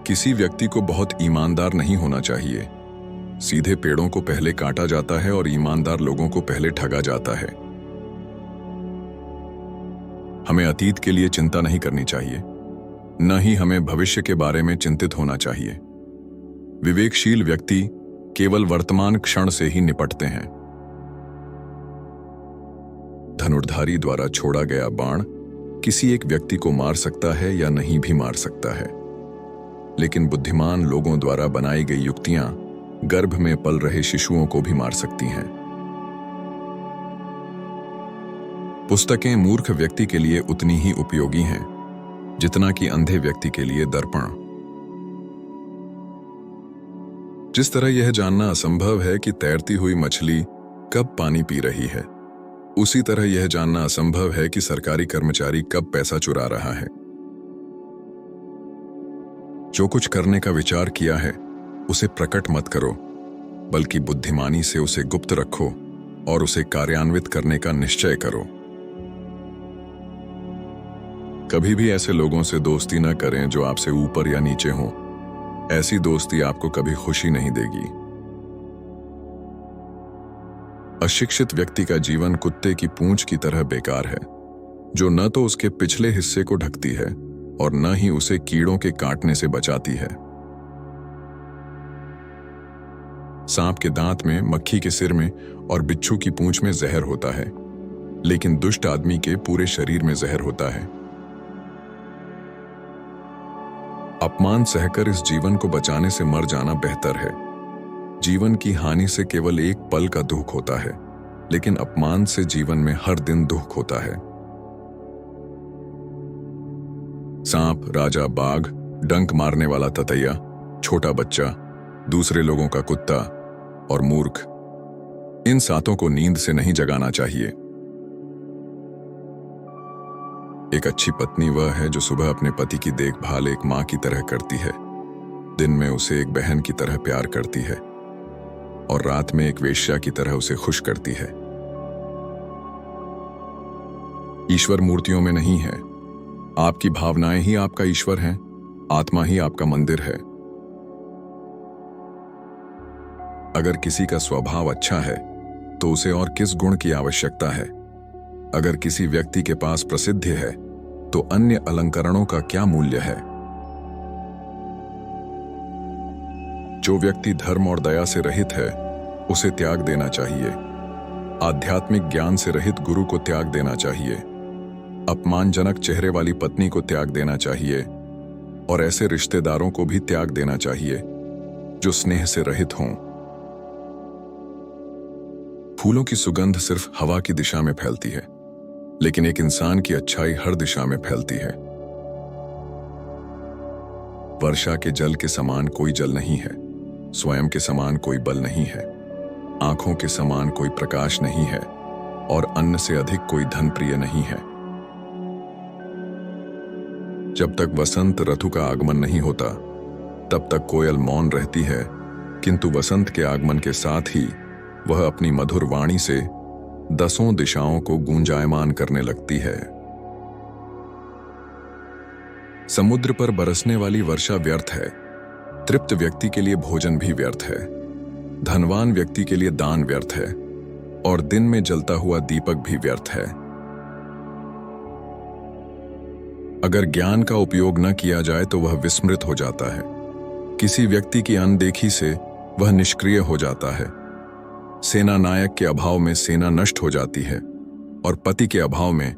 किसी व्यक्ति को बहुत ईमानदार नहीं होना चाहिए। सीधे पेड़ों को पहले काटा जाता है और ईमानदार लोगों को पहले ठगा जाता है। हमें अतीत के लिए चिंता नहीं करनी चाहिए, न ही हमें भविष्य के बारे में चिंतित होना चाहिए। विवेकशील व्यक्ति केवल वर्तमान क्षण से ही निपटते हैं। धनुर्धारी द्वारा छोड़ा गया बाण किसी एक व्यक्ति को मार सकता है या नहीं भी मार सकता है, लेकिन बुद्धिमान लोगों द्वारा बनाई गई युक्तियां गर्भ में पल रहे शिशुओं को भी मार सकती हैं। पुस्तकें मूर्ख व्यक्ति के लिए उतनी ही उपयोगी हैं जितना कि अंधे व्यक्ति के लिए दर्पण। जिस तरह यह जानना असंभव है कि तैरती हुई मछली कब पानी पी रही है, उसी तरह यह जानना असंभव है कि सरकारी कर्मचारी कब पैसा चुरा रहा है। जो कुछ करने का विचार किया है उसे प्रकट मत करो, बल्कि बुद्धिमानी से उसे गुप्त रखो और उसे कार्यान्वित करने का निश्चय करो। कभी भी ऐसे लोगों से दोस्ती न करें जो आपसे ऊपर या नीचे हों। ऐसी दोस्ती आपको कभी खुशी नहीं देगी। अशिक्षित व्यक्ति का जीवन कुत्ते की पूंछ की तरह बेकार है, जो न तो उसके पिछले हिस्से को ढकती है और न ही उसे कीड़ों के काटने से बचाती है। सांप के दांत में, मक्खी के सिर में और बिच्छू की पूंछ में जहर होता है, लेकिन दुष्ट आदमी के पूरे शरीर में जहर होता है। अपमान सहकर इस जीवन को बचाने से मर जाना बेहतर है। जीवन की हानि से केवल एक पल का दुख होता है, लेकिन अपमान से जीवन में हर दिन दुख होता है। सांप, राजा, बाघ, डंक मारने वाला ततैया, छोटा बच्चा, दूसरे लोगों का कुत्ता और मूर्ख, इन सातों को नींद से नहीं जगाना चाहिए। एक अच्छी पत्नी वह है जो सुबह अपने पति की देखभाल एक मां की तरह करती है, दिन में उसे एक बहन की तरह प्यार करती है और रात में एक वेश्या की तरह उसे खुश करती है। ईश्वर मूर्तियों में नहीं है। आपकी भावनाएं ही आपका ईश्वर हैं, आत्मा ही आपका मंदिर है। अगर किसी का स्वभाव अच्छा है तो उसे और किस गुण की आवश्यकता है। अगर किसी व्यक्ति के पास प्रसिद्धि है तो अन्य अलंकरणों का क्या मूल्य है। जो व्यक्ति धर्म और दया से रहित है उसे त्याग देना चाहिए। आध्यात्मिक ज्ञान से रहित गुरु को त्याग देना चाहिए। अपमानजनक चेहरे वाली पत्नी को त्याग देना चाहिए और ऐसे रिश्तेदारों को भी त्याग देना चाहिए जो स्नेह से रहित हों। फूलों की सुगंध सिर्फ हवा की दिशा में फैलती है, लेकिन एक इंसान की अच्छाई हर दिशा में फैलती है। वर्षा के जल के समान कोई जल नहीं है, स्वयं के समान कोई बल नहीं है, आंखों के समान कोई प्रकाश नहीं है और अन्न से अधिक कोई धन प्रिय नहीं है। जब तक वसंत ऋतु का आगमन नहीं होता तब तक कोयल मौन रहती है, किंतु वसंत के आगमन के साथ ही वह अपनी मधुर वाणी से दसों दिशाओं को गूंजायमान करने लगती है। समुद्र पर बरसने वाली वर्षा व्यर्थ है, तृप्त व्यक्ति के लिए भोजन भी व्यर्थ है, धनवान व्यक्ति के लिए दान व्यर्थ है और दिन में जलता हुआ दीपक भी व्यर्थ है। अगर ज्ञान का उपयोग न किया जाए तो वह विस्मृत हो जाता है। किसी व्यक्ति की अनदेखी से वह निष्क्रिय हो जाता है। सेना नायक के अभाव में सेना नष्ट हो जाती है और पति के अभाव में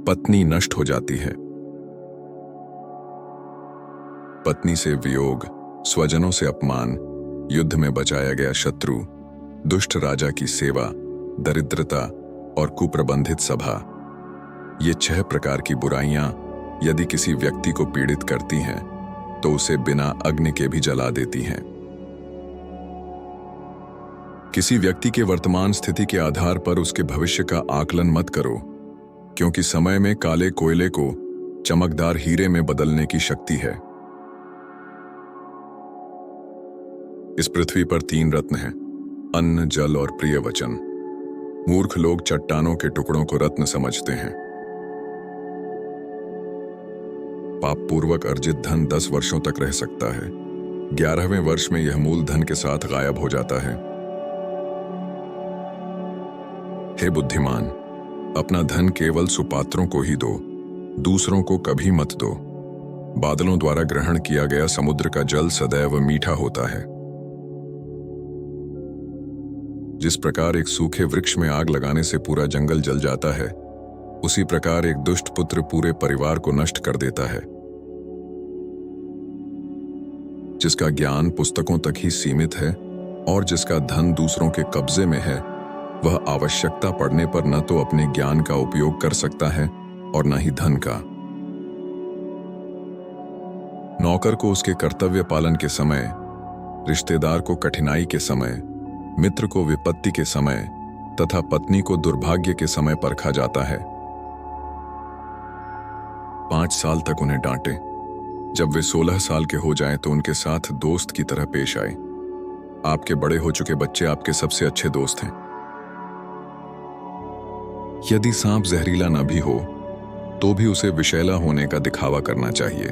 पत्नी नष्ट हो जाती है। पत्नी से वियोग, स्वजनों से अपमान, युद्ध में बचाया गया शत्रु, दुष्ट राजा की सेवा, दरिद्रता और कुप्रबंधित सभा, ये 6 प्रकार की बुराइयां यदि किसी व्यक्ति को पीड़ित करती हैं तो उसे बिना अग्नि के भी जला देती हैं। किसी व्यक्ति के वर्तमान स्थिति के आधार पर उसके भविष्य का आकलन मत करो, क्योंकि समय में काले कोयले को चमकदार हीरे में बदलने की शक्ति है। इस पृथ्वी पर 3 रत्न हैं, अन्न, जल और प्रिय वचन। मूर्ख लोग चट्टानों के टुकड़ों को रत्न समझते हैं पाप पूर्वक अर्जित धन 10 वर्षों तक रह सकता है। 11वें वर्ष में यह मूल धन के साथ गायब हो जाता है। हे बुद्धिमान, अपना धन केवल सुपात्रों को ही दो, दूसरों को कभी मत दो। बादलों द्वारा ग्रहण किया गया समुद्र का जल सदैव मीठा होता है। जिस प्रकार एक सूखे वृक्ष में आग लगाने से पूरा जंगल जल जाता है, उसी प्रकार एक दुष्ट पुत्र पूरे परिवार को नष्ट कर देता है। जिसका ज्ञान पुस्तकों तक ही सीमित है और जिसका धन दूसरों के कब्जे में है, वह आवश्यकता पड़ने पर न तो अपने ज्ञान का उपयोग कर सकता है और न ही धन का। नौकर को उसके कर्तव्य पालन के समय, रिश्तेदार को कठिनाई के समय, मित्र को विपत्ति के समय तथा पत्नी को दुर्भाग्य के समय परखा जाता है। 5 साल तक उन्हें डांटे। जब वे 16 साल के हो जाएं तो उनके साथ दोस्त की तरह पेश आए। आपके बड़े हो चुके बच्चे आपके सबसे अच्छे दोस्त हैं। यदि सांप जहरीला न भी हो तो भी उसे विषैला होने का दिखावा करना चाहिए।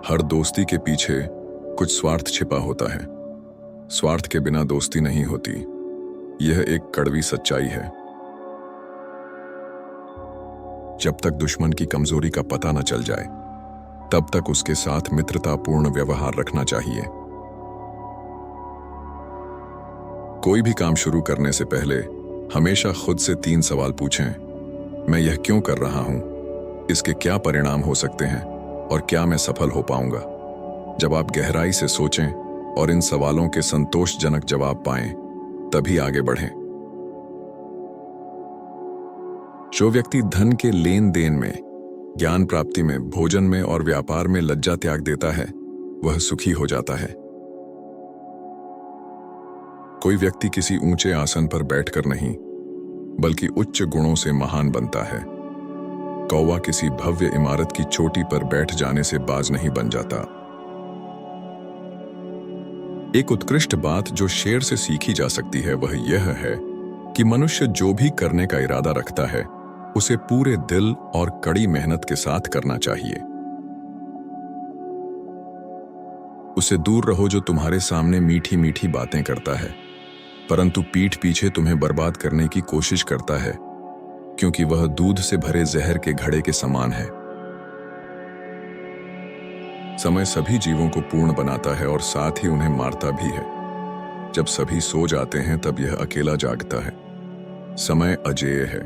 हर दोस्ती के पीछे कुछ स्वार्थ छिपा होता है। स्वार्थ के बिना दोस्ती नहीं होती। यह एक कड़वी सच्चाई है। जब तक दुश्मन की कमजोरी का पता न चल जाए, तब तक उसके साथ मित्रतापूर्ण व्यवहार रखना चाहिए। कोई भी काम शुरू करने से पहले हमेशा खुद से 3 सवाल पूछें। मैं यह क्यों कर रहा हूं? इसके क्या परिणाम हो सकते हैं? और क्या मैं सफल हो पाऊंगा? जब आप गहराई से सोचें और इन सवालों के संतोषजनक जवाब पाएं, तभी आगे बढ़ें। जो व्यक्ति धन के लेन देन में, ज्ञान प्राप्ति में, भोजन में और व्यापार में लज्जा त्याग देता है, वह सुखी हो जाता है। कोई व्यक्ति किसी ऊंचे आसन पर बैठकर नहीं, बल्कि उच्च गुणों से महान बनता है। कौवा किसी भव्य इमारत की चोटी पर बैठ जाने से बाज नहीं बन जाता। एक उत्कृष्ट बात जो शेर से सीखी जा सकती है वह यह है कि मनुष्य जो भी करने का इरादा रखता है, उसे पूरे दिल और कड़ी मेहनत के साथ करना चाहिए। उससे दूर रहो जो तुम्हारे सामने मीठी मीठी बातें करता है, परंतु पीठ पीछे तुम्हें बर्बाद करने की कोशिश करता है, क्योंकि वह दूध से भरे जहर के घड़े के समान है। समय सभी जीवों को पूर्ण बनाता है और साथ ही उन्हें मारता भी है। जब सभी सो जाते हैं तब यह अकेला जागता है। समय अजेय है।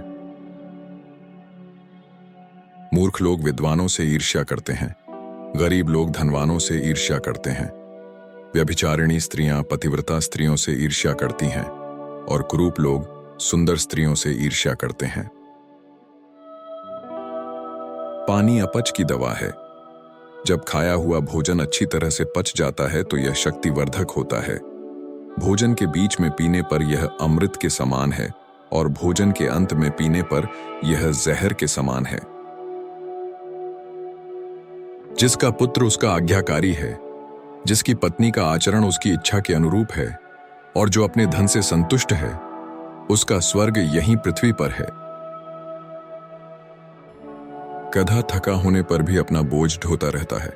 मूर्ख लोग विद्वानों से ईर्ष्या करते हैं, गरीब लोग धनवानों से ईर्ष्या करते हैं। व्यभिचारिणी स्त्रियां पतिव्रता स्त्रियों से ईर्ष्या करती हैं और कुरूप लोग सुंदर स्त्रियों से ईर्ष्या करते हैं। पानी अपच की दवा है। जब खाया हुआ भोजन अच्छी तरह से पच जाता है तो यह शक्तिवर्धक होता है। भोजन के बीच में पीने पर यह अमृत के समान है और भोजन के अंत में पीने पर यह जहर के समान है। जिसका पुत्र उसका आज्ञाकारी है, जिसकी पत्नी का आचरण उसकी इच्छा के अनुरूप है और जो अपने धन से संतुष्ट है, उसका स्वर्ग यहीं पृथ्वी पर है। गधा थका होने पर भी अपना बोझ ढोता रहता है।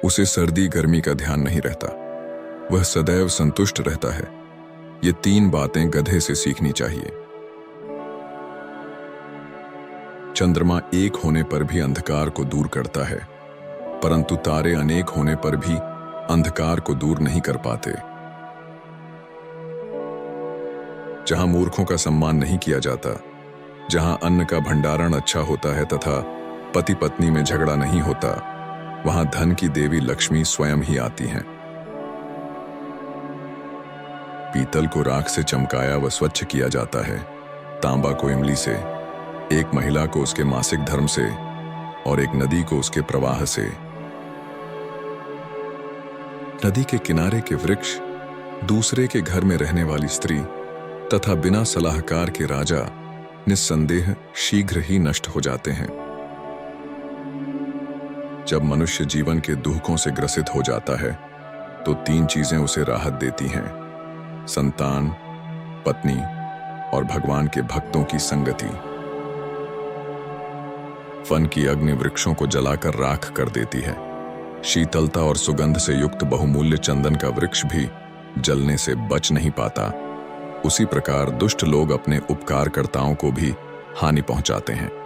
उसे सर्दी गर्मी का ध्यान नहीं रहता। वह सदैव संतुष्ट रहता है। ये 3 बातें गधे से सीखनी चाहिए। चंद्रमा एक होने पर भी अंधकार को दूर करता है, परंतु तारे अनेक होने पर भी अंधकार को दूर नहीं कर पाते। जहां मूर्खों का सम्मान नहीं किया जाता, जहां अन्न का भंडारण अच्छा होता है तथा पति पत्नी में झगड़ा नहीं होता, वहां धन की देवी लक्ष्मी स्वयं ही आती हैं। पीतल को राख से चमकाया व स्वच्छ किया जाता है, तांबा को इमली से, एक महिला को उसके मासिक धर्म से और एक नदी को उसके प्रवाह से। नदी के किनारे के वृक्ष, दूसरे के घर में रहने वाली स्त्री तथा बिना सलाहकार के राजा निस्संदेह शीघ्र ही नष्ट हो जाते हैं। जब मनुष्य जीवन के दुखों से ग्रसित हो जाता है तो 3 चीजें उसे राहत देती हैं: संतान, पत्नी और भगवान के भक्तों की संगति। फन की अग्नि वृक्षों को जलाकर राख कर देती है। शीतलता और सुगंध से युक्त बहुमूल्य चंदन का वृक्ष भी जलने से बच नहीं पाता। उसी प्रकार दुष्ट लोग अपने उपकारकर्ताओं को भी हानि पहुंचाते हैं।